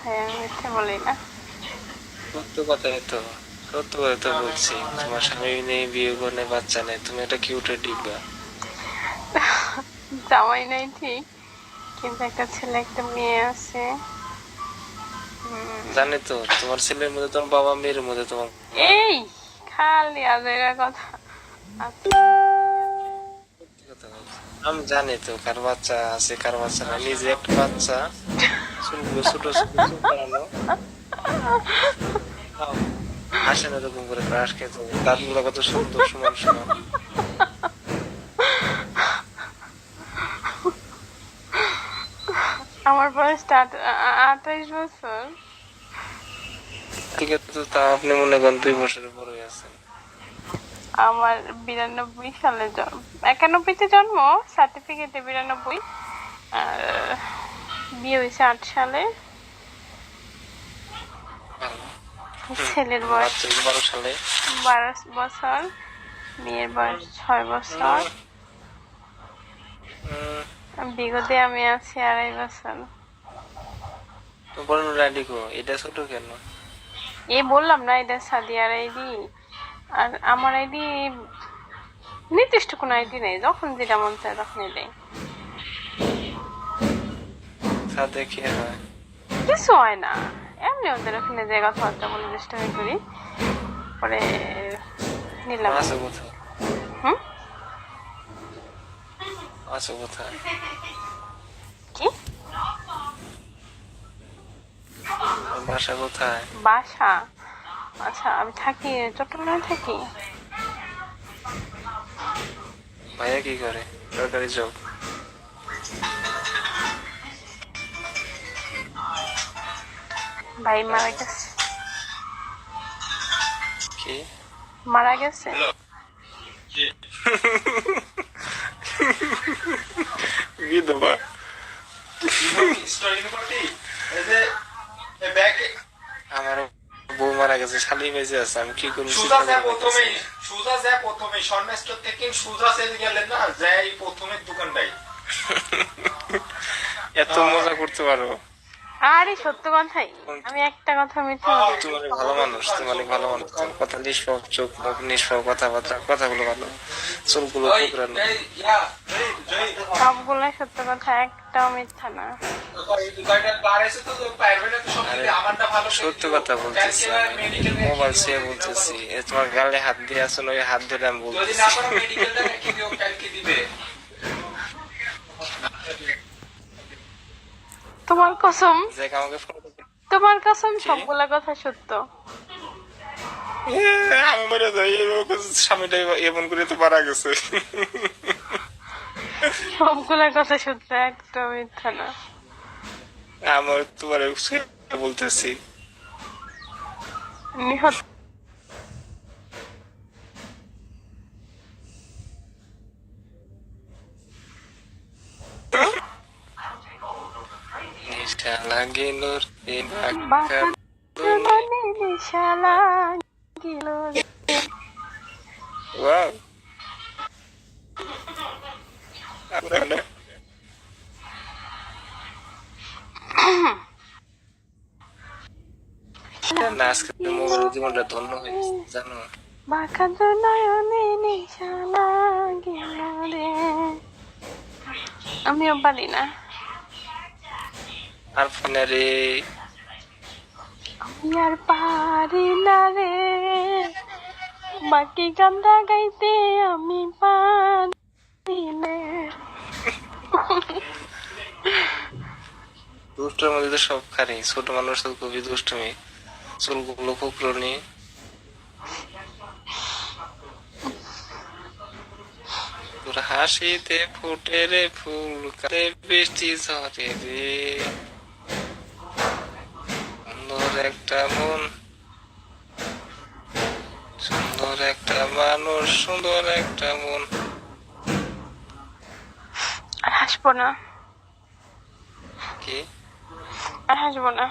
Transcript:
কথাই, আমি মিথ্যে বলি না। সত্য কথাই তো, সত্য কথা তো বলছি। তোমার স্বামী নেই, বিয়ে করে বাচ্চা নেই, তুমি একটা কিউটের ডিব্বা। জামাই নাই ঠিক, কিন্তু একটা ছেলে একটা মেয়ে আছে। জানি তো, তোমার ছেলের মধ্যে তোমার বাবা, মেয়ের মধ্যে তোমার মা। এই খালি আজেরা কথা। আচ্ছা, সত্যি কথা বলছি। আমি জানি তো কার বাচ্চা আছে কার বাচ্চা না, নিজে একটা বাচ্চা, চুলগুলো ছোট ছোট, চুল বাড়ানো, তাও হাসে না এরকম করে ক্রাশ খেতে, দাঁত গুলো কত সুন্দর, সমান সমান। আমার বয়সটা 28 বছর। ঠিক আছে, তো তা আপনি মনে করেন 2 বছরের বড়ই আছেন। আমার 92 সালে জন্ম, 91-তে জন্ম, সার্টিফিকেটে 92। আর বিয়ে হয়েছে 8 সালে। ভালো। ছেলের বয়স বাচ্চা 12 সালে। 12 বছর, মেয়ের বয়স 6 বছর। বিগতে আমি আছি 2.5 বছর। তো বলেন রাডি গো, এটা ছোট কেন? এই বললাম না, এটা সাদিয়ার আইডি। আর আমার আইডি নির্দিষ্ট কোনো আইডি নেই, যখন যেটা মন চায় তখনই দেয়। সাথে কি হয়? কিছু হয় না, এমনি ওদের ওখানে যে কথাবার্তা বলে দুষ্টামি করি, পরে নিলাম। আছে কোথায়? হুম, আছে কোথায়? কি বাসা কোথায়? বাসা? আচ্ছা, আমি থাকি চট্টগ্রামে থাকি। ভাইয়া কি করে? সরকারি জব? ভাই মারা গেছে। কি? মারা গেছে। বিধবা? আমার বউ মারা গেছে, শালি বেঁচে আছে, আমি কি করবো? সুজা প্রথমে স্বর্ণেশ্বর থেকে সুজা সেল গেলেন না, যাই প্রথমে দোকানটাই। এত মজা করতে পারো? আরে সত্য কথাই, আমি একটা কথা মিথ্যে বলি না। তুমি অনেক ভালো মানুষ, তুমি অনেক ভালো মানুষ, তোমার কথা নিষ্পাপ, চোখ মুখ নিষ্পাপ, কথাবার্তা, কথাগুলো ভালো, চুলগুলো কুকরানো। সবগুলাই সত্য কথা, একটাও মিথ্যা না। সত্য কথা বলতেছি, আমি মোবাইল সে বলতেছি, তোমার গালে হাত দিয়ে আসো, ওই হাত ধরে আমি বলতেছি। তোমার কসম, দেখ আমাকে ফোন করতে। তোমার কসম, সবগুলা কথা সত্য। আমি মরে যাই, স্বামীটা এমন করে তো মারা গেছে। সবগুলা কথা সত্য, একটা মিথ্যা না। আমার তোমার বলতেছি। নিহত নিশা লাগিল রে বাঁকা জীবনে নেশা লাগিল রে। ওয়াও, না আজকে মোবাইল জীবনটা ধন্য হয়েছে জানো। বাঁকা নয়নে নেশা লাগিল রে। আমিও পারি না। আর ফোনে রে, আমি আর পারি না রে, বাকি গানটা গাইতে আমি পারি না। দুষ্টের মধ্যে তো সব খারি, ছোট মানুষ তো খুবই দুষ্টমি, চুলগুলো কুকরনি। তোর হাসিতে ফুটে রে ফুল, কালে বৃষ্টি ঝরে রে, সুন্দর একটা মন, সুন্দর একটা মানুষ, সুন্দর একটা মন। আর হাসবো না, কি? আর হাসবো না।